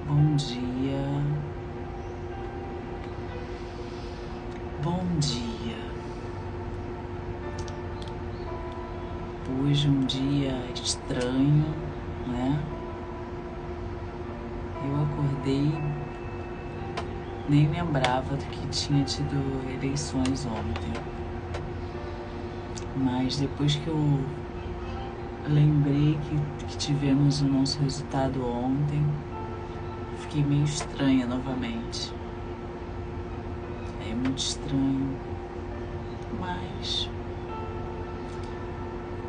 Bom dia, bom dia. Hoje é um dia estranho, né? Eu acordei, nem lembrava que tinha tido eleições ontem. Mas depois que eu lembrei que tivemos o nosso resultado ontem, fiquei meio estranha novamente. É muito estranho, mas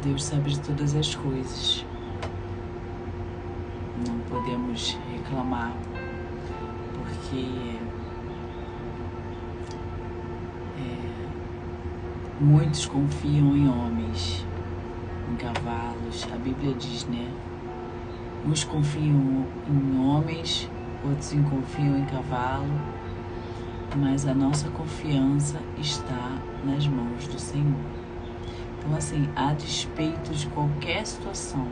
Deus sabe de todas as coisas. Não podemos reclamar, porque muitos confiam em homens, em cavalos. A Bíblia diz, né? Uns confiam em homens, outros confiam em cavalo, mas a nossa confiança está nas mãos do Senhor. Então, assim, a despeito de qualquer situação,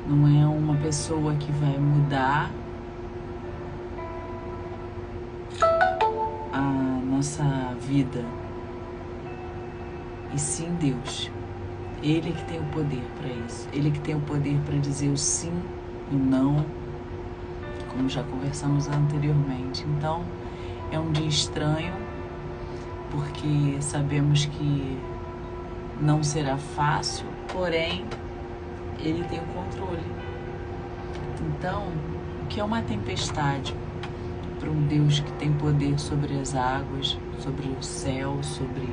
não é uma pessoa que vai mudar a nossa vida, e sim Deus. Ele é que tem o poder para isso. Ele é que tem o poder para dizer o sim e o não, como já conversamos anteriormente. Então, é um dia estranho, porque sabemos que não será fácil, porém, Ele tem o controle. Então, o que é uma tempestade para um Deus que tem poder sobre as águas, sobre o céu, sobre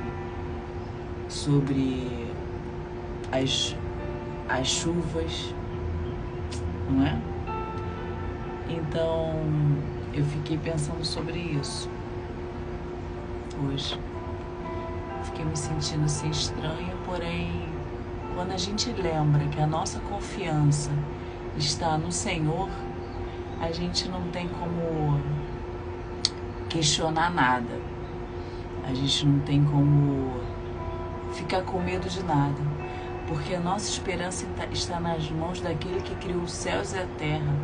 as chuvas, não é? Então, eu fiquei pensando sobre isso hoje. Fiquei me sentindo assim estranha, porém, quando a gente lembra que a nossa confiança está no Senhor, a gente não tem como questionar nada. A gente não tem como ficar com medo de nada, porque a nossa esperança está nas mãos daquele que criou os céus e a terra,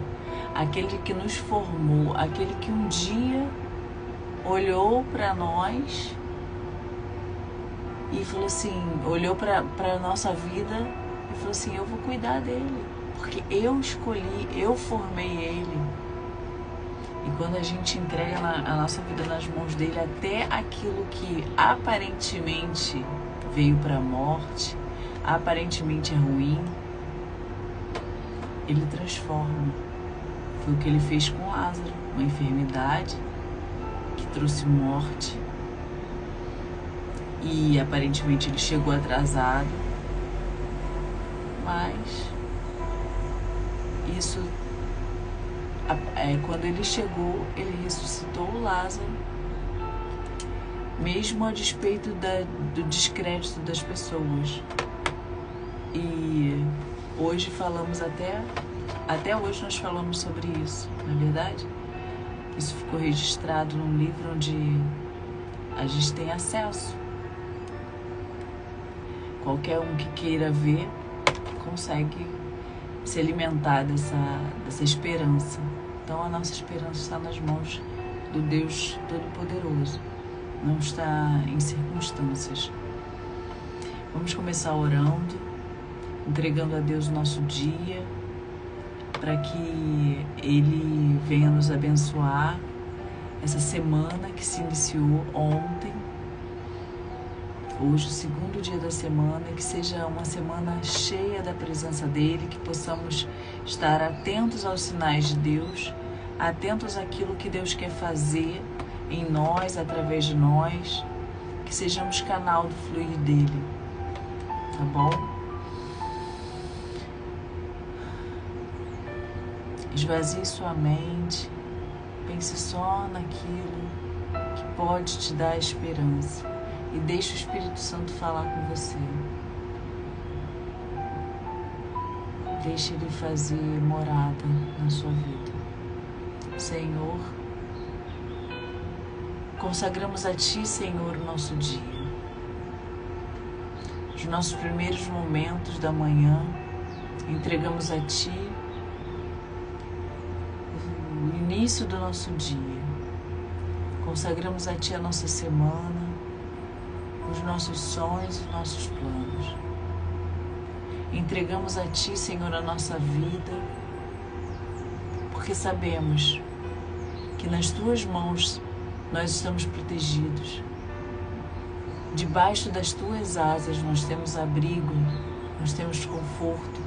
aquele que nos formou, aquele que um dia olhou para nós e falou assim, olhou para a nossa vida e falou assim, eu vou cuidar dele, porque eu escolhi, eu formei ele. E quando a gente entrega a nossa vida nas mãos dele, até aquilo que aparentemente veio para a morte, aparentemente é ruim, ele transforma. Foi o que ele fez com Lázaro, uma enfermidade que trouxe morte, e aparentemente ele chegou atrasado, mas isso, quando ele chegou, ele ressuscitou o Lázaro, mesmo a despeito do descrédito das pessoas. E hoje falamos até hoje nós falamos sobre isso, não é verdade? Isso ficou registrado num livro onde a gente tem acesso. Qualquer um que queira ver consegue se alimentar dessa esperança. Então a nossa esperança está nas mãos do Deus Todo-Poderoso, não está em circunstâncias. Vamos começar orando, entregando a Deus o nosso dia, para que Ele venha nos abençoar essa semana que se iniciou ontem. Hoje, o segundo dia da semana, que seja uma semana cheia da presença dEle, que possamos estar atentos aos sinais de Deus, atentos àquilo que Deus quer fazer em nós, através de nós, que sejamos canal do fluir dEle, tá bom? Esvazie sua mente, pense só naquilo que pode te dar esperança e deixe o Espírito Santo falar com você. Deixe Ele fazer morada na sua vida. Senhor, consagramos a Ti, Senhor, o nosso dia. Os nossos primeiros momentos da manhã, entregamos a Ti início do nosso dia. Consagramos a Ti a nossa semana, os nossos sonhos, os nossos planos. Entregamos a Ti, Senhor, a nossa vida, porque sabemos que nas Tuas mãos nós estamos protegidos. Debaixo das Tuas asas nós temos abrigo, nós temos conforto,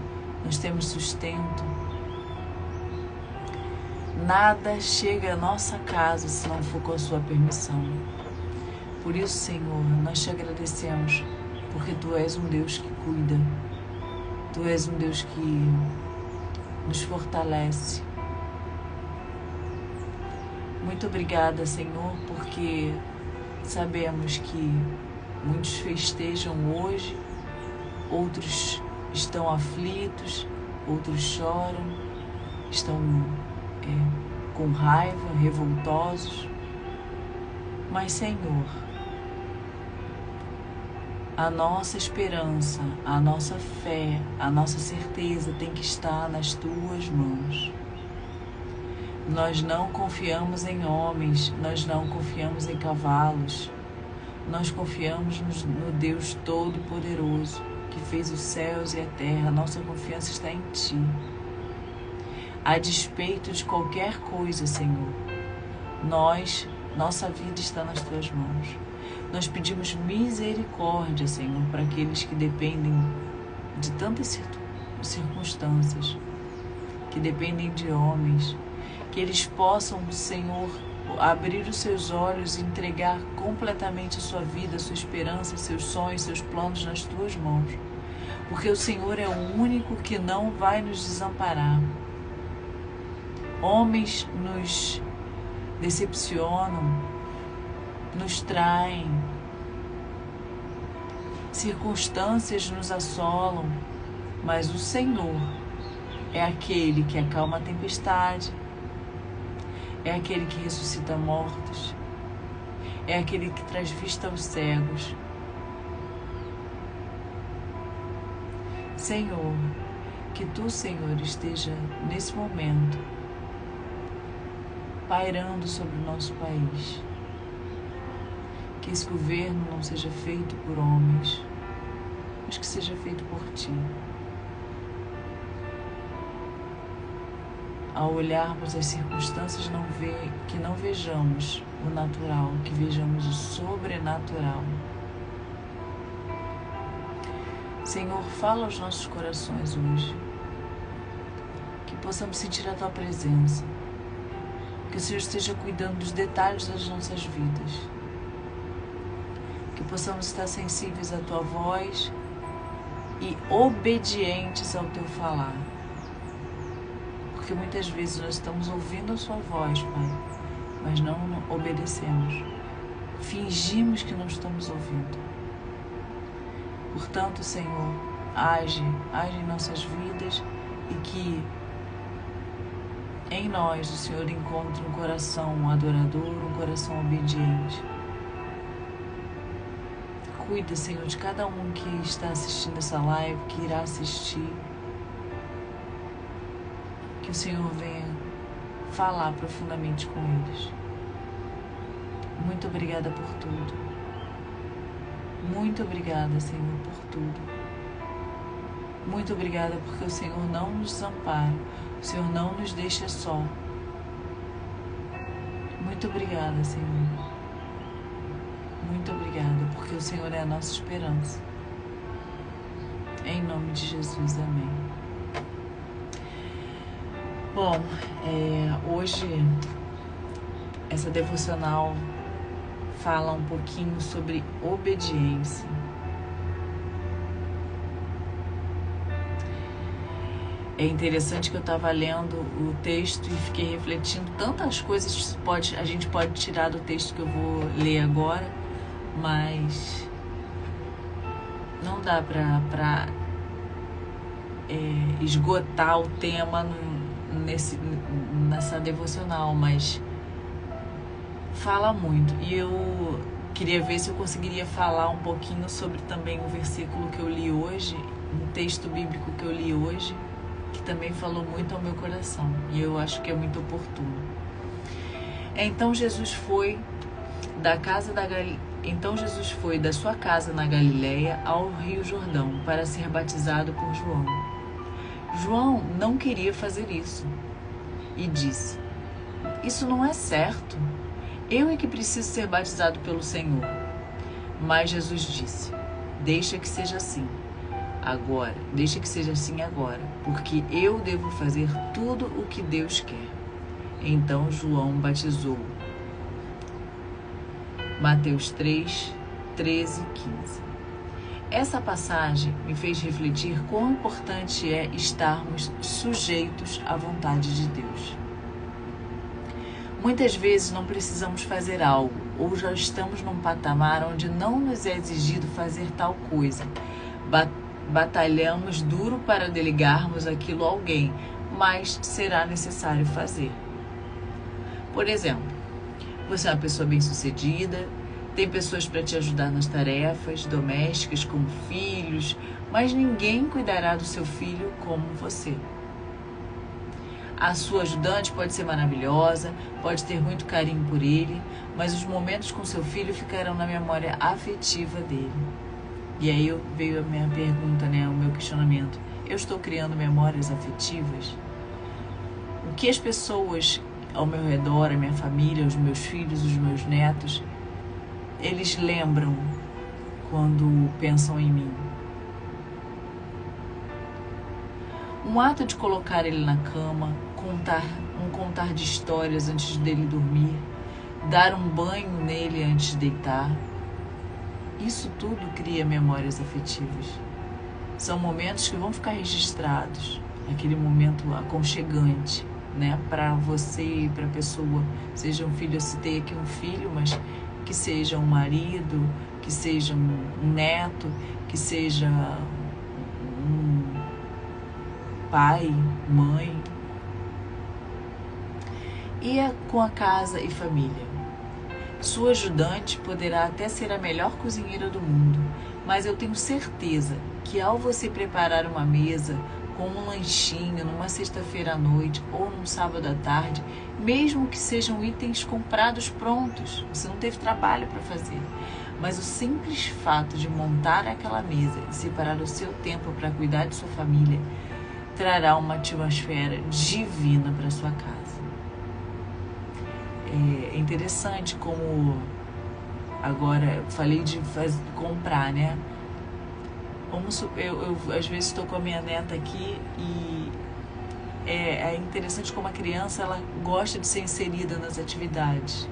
nós temos sustento. Nada chega à nossa casa se não for com a Sua permissão. Por isso, Senhor, nós Te agradecemos, porque Tu és um Deus que cuida, Tu és um Deus que nos fortalece. Muito obrigada, Senhor, porque sabemos que muitos festejam hoje, outros estão aflitos, outros choram, estão com raiva, revoltosos. Mas, Senhor, a nossa esperança, a nossa fé, a nossa certeza tem que estar nas Tuas mãos. Nós não confiamos em homens, nós não confiamos em cavalos, nós confiamos no Deus Todo-Poderoso, que fez os céus e a terra. Nossa confiança está em Ti. A despeito de qualquer coisa, Senhor, nossa vida está nas Tuas mãos. Nós pedimos misericórdia, Senhor, para aqueles que dependem de tantas circunstâncias, que dependem de homens, que eles possam, Senhor, abrir os seus olhos e entregar completamente a sua vida, a sua esperança, seus sonhos, seus planos nas Tuas mãos. Porque o Senhor é o único que não vai nos desamparar. Homens nos decepcionam, nos traem, circunstâncias nos assolam, mas o Senhor é aquele que acalma a tempestade, é aquele que ressuscita mortos, é aquele que traz vista aos cegos. Senhor, que Tu, Senhor, esteja nesse momento pairando sobre o nosso país. Que esse governo não seja feito por homens, mas que seja feito por Ti. Ao olharmos as circunstâncias, que não vejamos o natural, que vejamos o sobrenatural. Senhor, fala aos nossos corações hoje, que possamos sentir a Tua presença, que o Senhor esteja cuidando dos detalhes das nossas vidas, que possamos estar sensíveis à Tua voz e obedientes ao Teu falar. Porque muitas vezes nós estamos ouvindo a Sua voz, Pai, mas não obedecemos. Fingimos que não estamos ouvindo. Portanto, Senhor, age em nossas vidas e que em nós o Senhor encontre um coração adorador, um coração obediente. Cuida, Senhor, de cada um que está assistindo essa live, que irá assistir. Que o Senhor venha falar profundamente com eles. Muito obrigada por tudo. Muito obrigada, Senhor, por tudo. Muito obrigada porque o Senhor não nos desampara. O Senhor não nos deixa só. Muito obrigada, Senhor. Muito obrigada porque o Senhor é a nossa esperança. Em nome de Jesus, amém. Bom, hoje essa devocional fala um pouquinho sobre obediência. É interessante que eu estava lendo o texto e fiquei refletindo tantas coisas que a gente pode tirar do texto que eu vou ler agora, mas não dá para esgotar o tema nessa devocional, mas fala muito. E eu queria ver se eu conseguiria falar um pouquinho sobre também o versículo que eu li hoje, um texto bíblico que eu li hoje, que também falou muito ao meu coração, e eu acho que é muito oportuno. Então Jesus foi da sua casa na Galileia ao Rio Jordão para ser batizado por João. João não queria fazer isso e disse: isso não é certo. Eu é que preciso ser batizado pelo Senhor. Mas Jesus disse: deixa que seja assim agora, porque eu devo fazer tudo o que Deus quer. Então João batizou. Mateus 3, 13 e 15. Essa passagem me fez refletir quão importante é estarmos sujeitos à vontade de Deus. Muitas vezes não precisamos fazer algo, ou já estamos num patamar onde não nos é exigido fazer tal coisa. Batalhamos duro para delegarmos aquilo a alguém, mas será necessário fazer. Por exemplo, você é uma pessoa bem-sucedida, tem pessoas para te ajudar nas tarefas domésticas, como filhos, mas ninguém cuidará do seu filho como você. A sua ajudante pode ser maravilhosa, pode ter muito carinho por ele, mas os momentos com seu filho ficarão na memória afetiva dele. E aí veio a minha pergunta, o meu questionamento. Eu estou criando memórias afetivas? O que as pessoas ao meu redor, a minha família, os meus filhos, os meus netos, eles lembram quando pensam em mim? Um ato de colocar ele na cama, contar de histórias antes dele dormir, dar um banho nele antes de deitar. Isso tudo cria memórias afetivas. São momentos que vão ficar registrados, aquele momento aconchegante, para você e para a pessoa. Seja um filho, eu citei aqui um filho, mas que seja um marido, que seja um neto, que seja um pai, mãe. E com a casa e família. Sua ajudante poderá até ser a melhor cozinheira do mundo, mas eu tenho certeza que ao você preparar uma mesa com um lanchinho numa sexta-feira à noite ou num sábado à tarde, mesmo que sejam itens comprados prontos, você não teve trabalho para fazer, mas o simples fato de montar aquela mesa e separar o seu tempo para cuidar de sua família trará uma atmosfera divina para sua casa. É interessante como agora eu falei de comprar, Eu às vezes estou com a minha neta aqui e é interessante como a criança ela gosta de ser inserida nas atividades,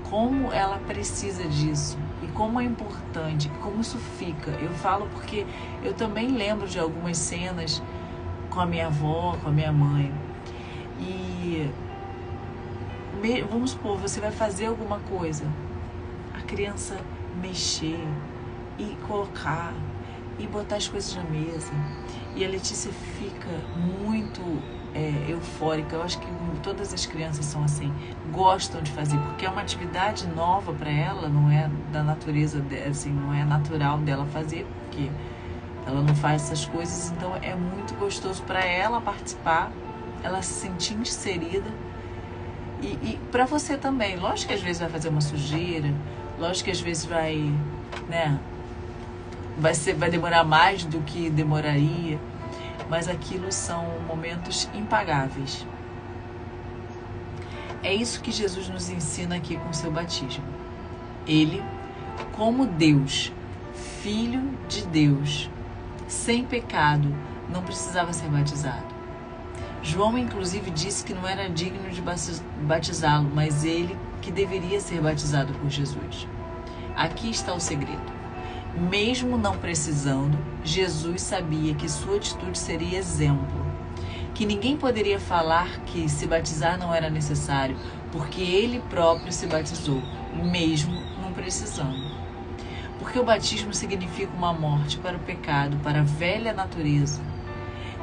como ela precisa disso e como é importante, como isso fica. Eu falo porque eu também lembro de algumas cenas com a minha avó, com a minha mãe. E vamos supor, você vai fazer alguma coisa, a criança mexer e colocar e botar as coisas na mesa, e a Letícia fica muito eufórica. Eu acho que todas as crianças são assim, gostam de fazer, porque é uma atividade nova para ela, não é da natureza, assim, não é natural dela fazer, porque ela não faz essas coisas, então é muito gostoso para ela participar, ela se sentir inserida. E para você também, lógico que às vezes vai fazer uma sujeira, lógico que às vezes vai demorar mais do que demoraria, mas aquilo são momentos impagáveis. É isso que Jesus nos ensina aqui com o seu batismo. Ele, como Deus, Filho de Deus, sem pecado, não precisava ser batizado. João, inclusive, disse que não era digno de batizá-lo, mas ele que deveria ser batizado por Jesus. Aqui está o segredo. Mesmo não precisando, Jesus sabia que sua atitude seria exemplo, que ninguém poderia falar que se batizar não era necessário, porque ele próprio se batizou, mesmo não precisando. Porque o batismo significa uma morte para o pecado, para a velha natureza,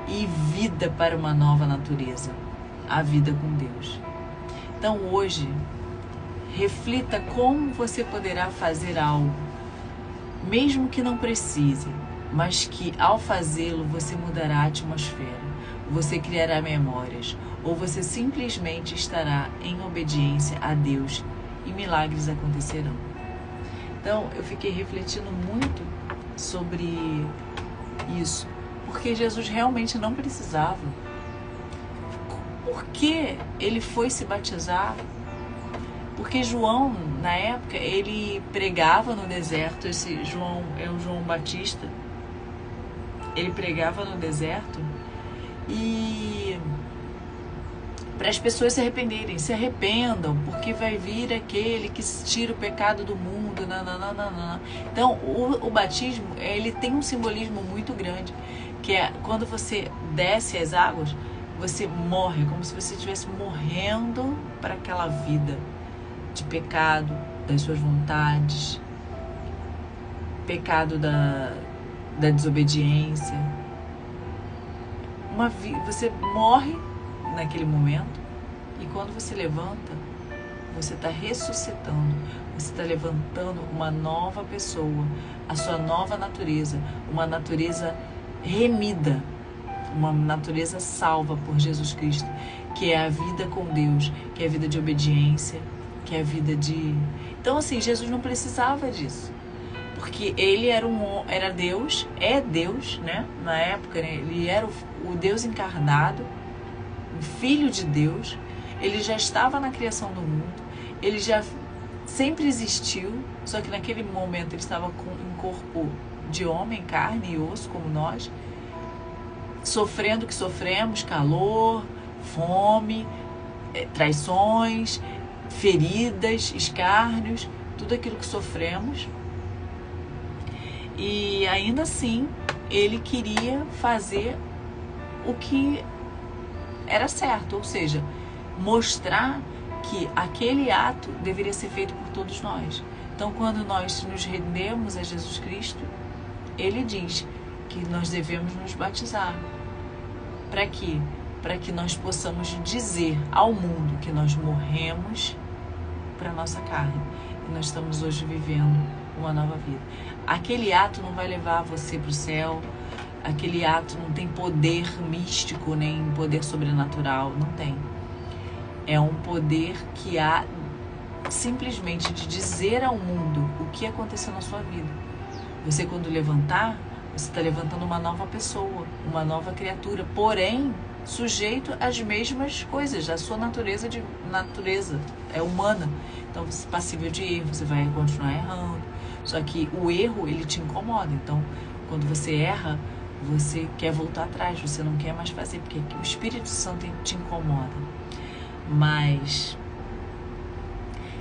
e vida para uma nova natureza, a vida com Deus. Então hoje, reflita como você poderá fazer algo, mesmo que não precise, mas que ao fazê-lo você mudará a atmosfera, você criará memórias, ou você simplesmente estará em obediência a Deus e milagres acontecerão. Então, eu fiquei refletindo muito sobre isso, porque Jesus realmente não precisava. Por que ele foi se batizar? Porque João, na época, ele pregava no deserto. Esse João é o João Batista. Ele pregava no deserto e para as pessoas se arrependerem, se arrependam, porque vai vir aquele que tira o pecado do mundo. Nananana. Então, o batismo, ele tem um simbolismo muito grande, que é quando você desce as águas, você morre, como se você estivesse morrendo para aquela vida de pecado, das suas vontades, pecado da desobediência. Você morre naquele momento, e quando você levanta, você está ressuscitando, você está levantando uma nova pessoa, a sua nova natureza, uma natureza remida, uma natureza salva por Jesus Cristo, que é a vida com Deus, que é a vida de obediência, que é a vida de... Então, assim, Jesus não precisava disso, porque ele era Deus, é Deus, né? Na época, né? Ele era o Deus encarnado, o Filho de Deus. Ele já estava na criação do mundo, ele já sempre existiu, só que naquele momento ele estava com um corpo de homem, carne e osso, como nós, sofrendo o que sofremos, calor, fome, traições, feridas, escárnios, tudo aquilo que sofremos. E ainda assim, ele queria fazer o que era certo, ou seja, mostrar que aquele ato deveria ser feito por todos nós. Então, quando nós nos rendemos a Jesus Cristo, ele diz que nós devemos nos batizar. Para quê? Para que nós possamos dizer ao mundo que nós morremos para a nossa carne e nós estamos hoje vivendo uma nova vida. Aquele ato não vai levar você para o céu, aquele ato não tem poder místico nem poder sobrenatural, não tem. É um poder que há simplesmente de dizer ao mundo o que aconteceu na sua vida. Você, quando levantar, você está levantando uma nova pessoa, uma nova criatura, porém sujeito às mesmas coisas. A sua natureza é humana, então você é passível de erro, você vai continuar errando. Só que o erro, ele te incomoda. Então, quando você erra, você quer voltar atrás, você não quer mais fazer, porque o Espírito Santo te incomoda. Mas,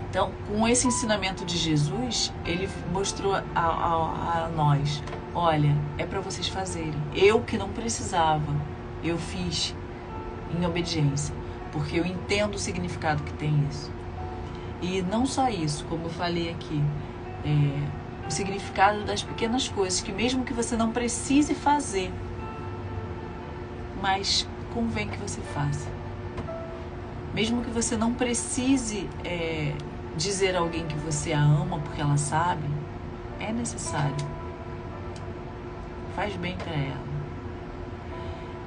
então, com esse ensinamento de Jesus, ele mostrou a nós, olha, é para vocês fazerem. Eu que não precisava, eu fiz em obediência, porque eu entendo o significado que tem isso. E não só isso, como eu falei aqui, o significado das pequenas coisas, que mesmo que você não precise fazer, mas convém que você faça. Mesmo que você não precise dizer a alguém que você a ama, porque ela sabe, é necessário. Faz bem para ela.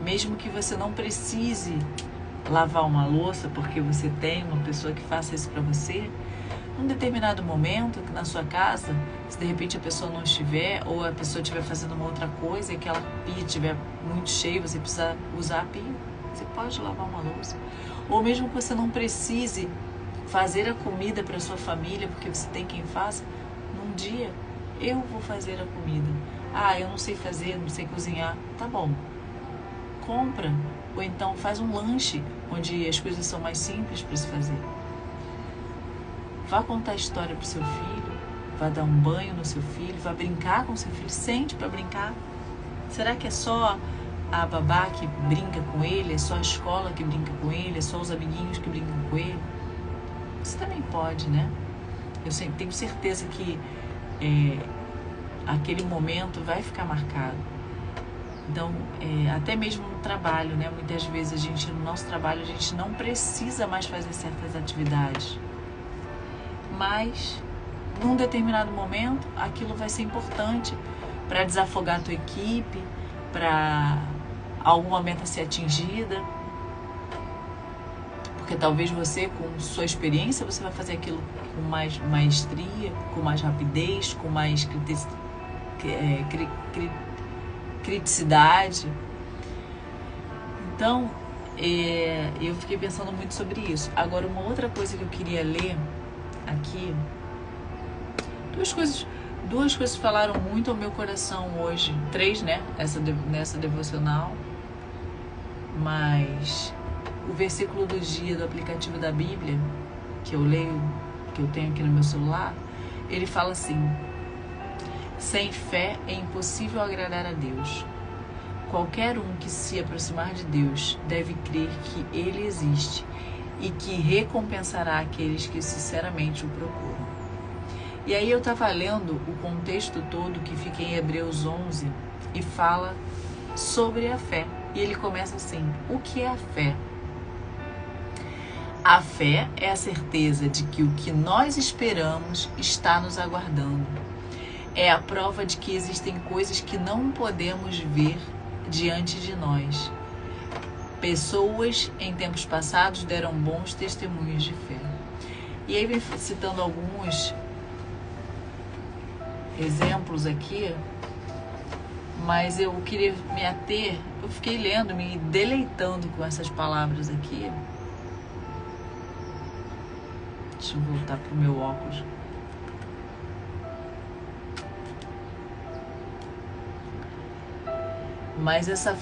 Mesmo que você não precise lavar uma louça, porque você tem uma pessoa que faça isso para você, num determinado momento na sua casa, se de repente a pessoa não estiver, ou a pessoa estiver fazendo uma outra coisa e aquela pia estiver muito cheia, você precisa usar a pia, você pode lavar uma louça. Ou mesmo que você não precise fazer a comida para sua família, porque você tem quem faça, num dia, eu vou fazer a comida. Ah, eu não sei fazer, não sei cozinhar. Tá bom. Compra. Ou então faz um lanche, onde as coisas são mais simples para se fazer. Vá contar a história para o seu filho, vá dar um banho no seu filho, vá brincar com o seu filho, sente para brincar. Será que é só a babá que brinca com ele, é só a escola que brinca com ele, é só os amiguinhos que brincam com ele? Você também pode, né? Eu tenho certeza que aquele momento vai ficar marcado. Então, até mesmo no trabalho, né? Muitas vezes no nosso trabalho, a gente não precisa mais fazer certas atividades. Mas, num determinado momento, aquilo vai ser importante para desafogar a tua equipe, para alguma meta ser atingida. Porque talvez você, com sua experiência, você vai fazer aquilo com mais maestria, com mais rapidez, com mais criticidade. Então, eu fiquei pensando muito sobre isso. Agora, uma outra coisa que eu queria ler aqui, duas coisas falaram muito ao meu coração hoje, 3, né, nessa devocional, mas o versículo do dia do aplicativo da Bíblia, que eu leio, que eu tenho aqui no meu celular, ele fala assim: sem fé é impossível agradar a Deus. Qualquer um que se aproximar de Deus deve crer que Ele existe e que recompensará aqueles que sinceramente o procuram. E aí eu estava lendo o contexto todo que fica em Hebreus 11 e fala sobre a fé. E ele começa assim: o que é a fé? A fé é a certeza de que o que nós esperamos está nos aguardando. É a prova de que existem coisas que não podemos ver diante de nós. Pessoas em tempos passados deram bons testemunhos de fé. E aí vem citando alguns exemplos aqui, mas eu queria me ater, eu fiquei lendo, me deleitando com essas palavras aqui. Deixa eu voltar pro meu óculos. Mas essa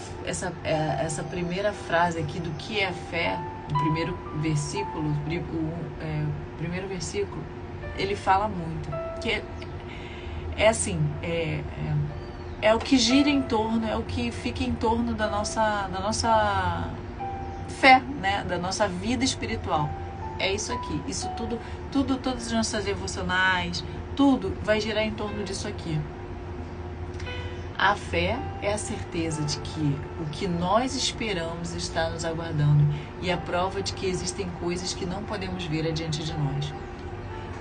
primeira frase aqui do que é fé, o primeiro versículo, ele fala muito. Que é assim, é o que gira em torno, é o que fica em torno da nossa fé, né? Da nossa vida espiritual. É isso aqui. Isso tudo, todas as nossas devocionais, tudo vai girar em torno disso aqui. A fé é a certeza de que o que nós esperamos está nos aguardando e a prova de que existem coisas que não podemos ver adiante de nós.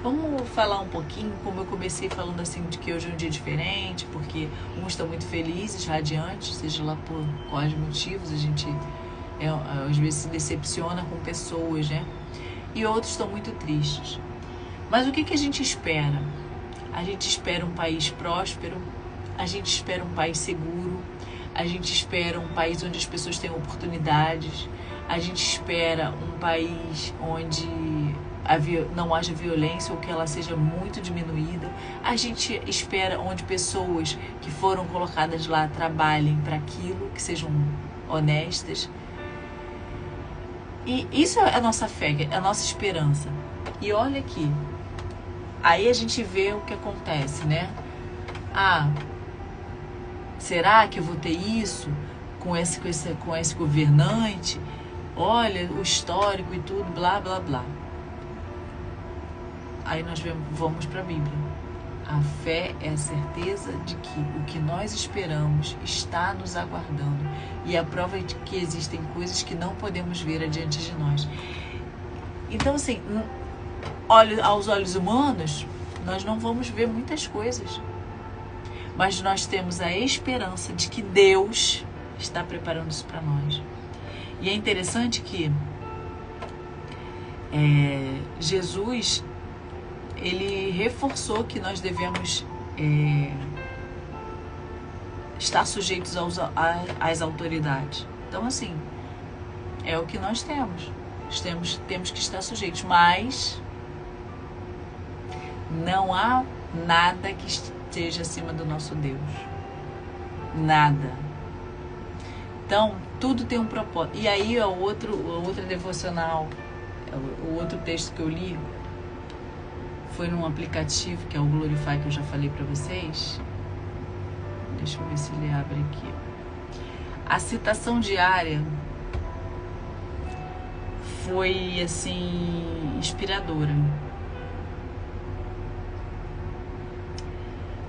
Vamos falar um pouquinho, como eu comecei falando assim, de que hoje é um dia diferente, porque uns estão muito felizes, radiantes, seja lá por quais motivos, a gente às vezes se decepciona com pessoas, né? E outros estão muito tristes. Mas o que a gente espera? A gente espera um país próspero, a gente espera um país seguro, a gente espera um país onde as pessoas tenham oportunidades, a gente espera um país onde não haja violência ou que ela seja muito diminuída, a gente espera onde pessoas que foram colocadas lá trabalhem para aquilo, que sejam honestas. E isso é a nossa fé, é a nossa esperança. E olha aqui, aí a gente vê o que acontece, né? Será que eu vou ter isso com esse governante? Olha, o histórico e tudo, blá, blá, blá. Aí nós vamos para a Bíblia. A fé é a certeza de que o que nós esperamos está nos aguardando e a prova de que existem coisas que não podemos ver adiante de nós. Então, assim, aos olhos humanos, nós não vamos ver muitas coisas, mas nós temos a esperança de que Deus está preparando isso para nós. E é interessante que Jesus, ele reforçou que nós devemos estar sujeitos às autoridades. Então, assim, é o que nós temos. Temos que estar sujeitos, mas não há nada que esteja acima do nosso Deus. Nada. Então, tudo tem um propósito. E aí, o outro devocional, o outro texto que eu li, foi num aplicativo que é o Glorify, que eu já falei para vocês. Deixa eu ver se ele abre aqui. A citação diária foi, assim, inspiradora.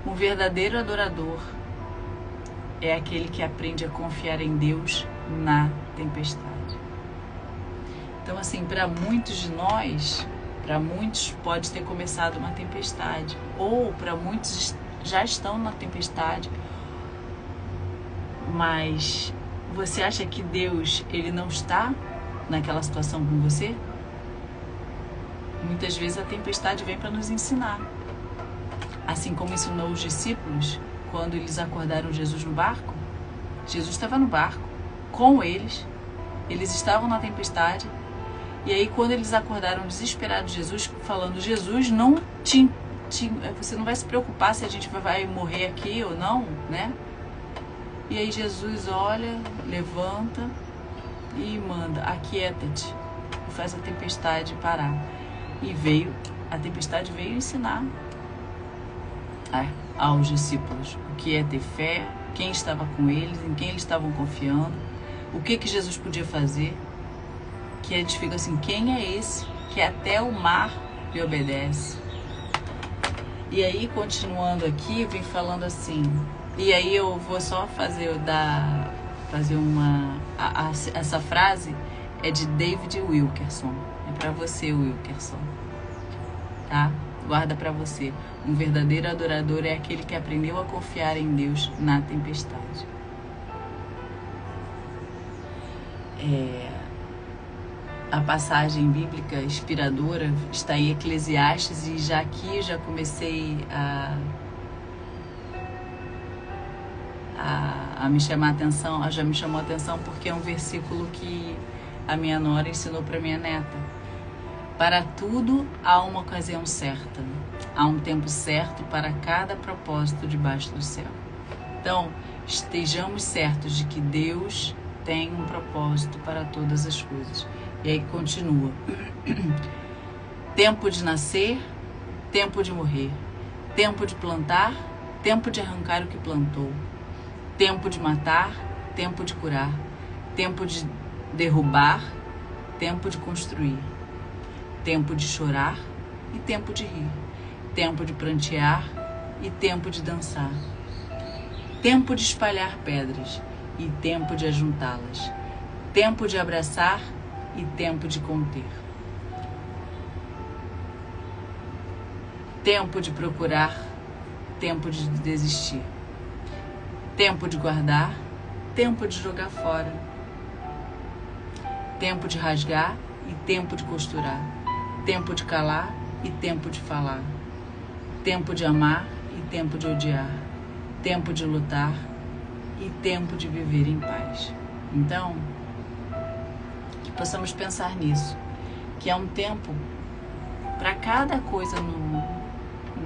Um verdadeiro adorador é aquele que aprende a confiar em Deus na tempestade. Então, assim, para muitos de nós, para muitos pode ter começado uma tempestade, ou para muitos já estão na tempestade, mas você acha que Deus, ele não está naquela situação com você? Muitas vezes a tempestade vem para nos ensinar. Assim como ensinou os discípulos, quando eles acordaram Jesus no barco, Jesus estava no barco com eles estavam na tempestade, e aí quando eles acordaram desesperados, Jesus falando, Jesus, não você não vai se preocupar se a gente vai morrer aqui ou não, né? E aí Jesus olha, levanta e manda, aquieta-te, e faz a tempestade parar. E a tempestade veio ensinar aos discípulos o que é ter fé, quem estava com eles, em quem eles estavam confiando, o que Jesus podia fazer, que a gente fica assim, quem é esse que até o mar lhe obedece? E aí, continuando aqui, vem falando assim, e aí eu vou só essa frase é de David Wilkerson, é para você, Wilkerson, tá? Guarda para você. Um verdadeiro adorador é aquele que aprendeu a confiar em Deus na tempestade. A passagem bíblica inspiradora está em Eclesiastes, e já aqui já comecei a me chamar a atenção, já me chamou a atenção porque é um versículo que a minha nora ensinou para minha neta. Para tudo há uma ocasião certa, há um tempo certo para cada propósito debaixo do céu. Então, estejamos certos de que Deus tem um propósito para todas as coisas. E aí continua. Tempo de nascer, tempo de morrer. Tempo de plantar, tempo de arrancar o que plantou. Tempo de matar, tempo de curar. Tempo de derrubar, tempo de construir. Tempo de chorar e tempo de rir. Tempo de prantear e tempo de dançar. Tempo de espalhar pedras e tempo de ajuntá-las. Tempo de abraçar e tempo de conter. Tempo de procurar, tempo de desistir. Tempo de guardar, tempo de jogar fora. Tempo de rasgar e tempo de costurar. Tempo de calar e tempo de falar. Tempo de amar e tempo de odiar. Tempo de lutar e tempo de viver em paz. Então, que possamos pensar nisso, que é um tempo para cada coisa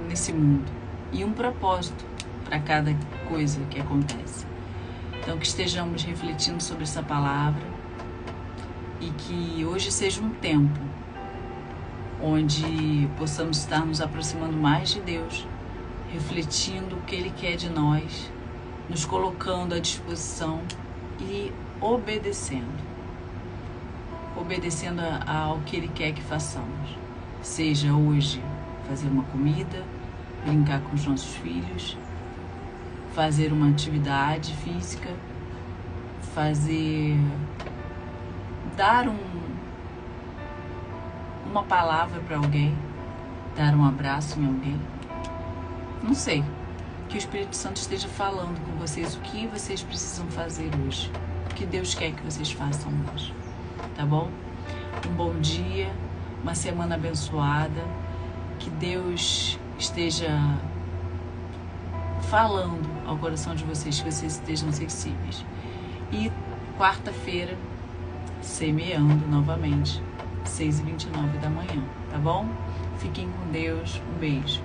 nesse mundo e um propósito para cada coisa que acontece. Então, que estejamos refletindo sobre essa palavra e que hoje seja um tempo onde possamos estar nos aproximando mais de Deus, refletindo o que Ele quer de nós, nos colocando à disposição e obedecendo ao que Ele quer que façamos. Seja hoje fazer uma comida, brincar com os nossos filhos, fazer uma atividade física, dar uma palavra para alguém, dar um abraço em alguém. Não sei, que o Espírito Santo esteja falando com vocês o que vocês precisam fazer hoje, o que Deus quer que vocês façam hoje, tá bom? Um bom dia, uma semana abençoada, que Deus esteja falando ao coração de vocês, que vocês estejam sensíveis. E quarta-feira, semeando novamente, 6h29 da manhã, tá bom? Fiquem com Deus, um beijo.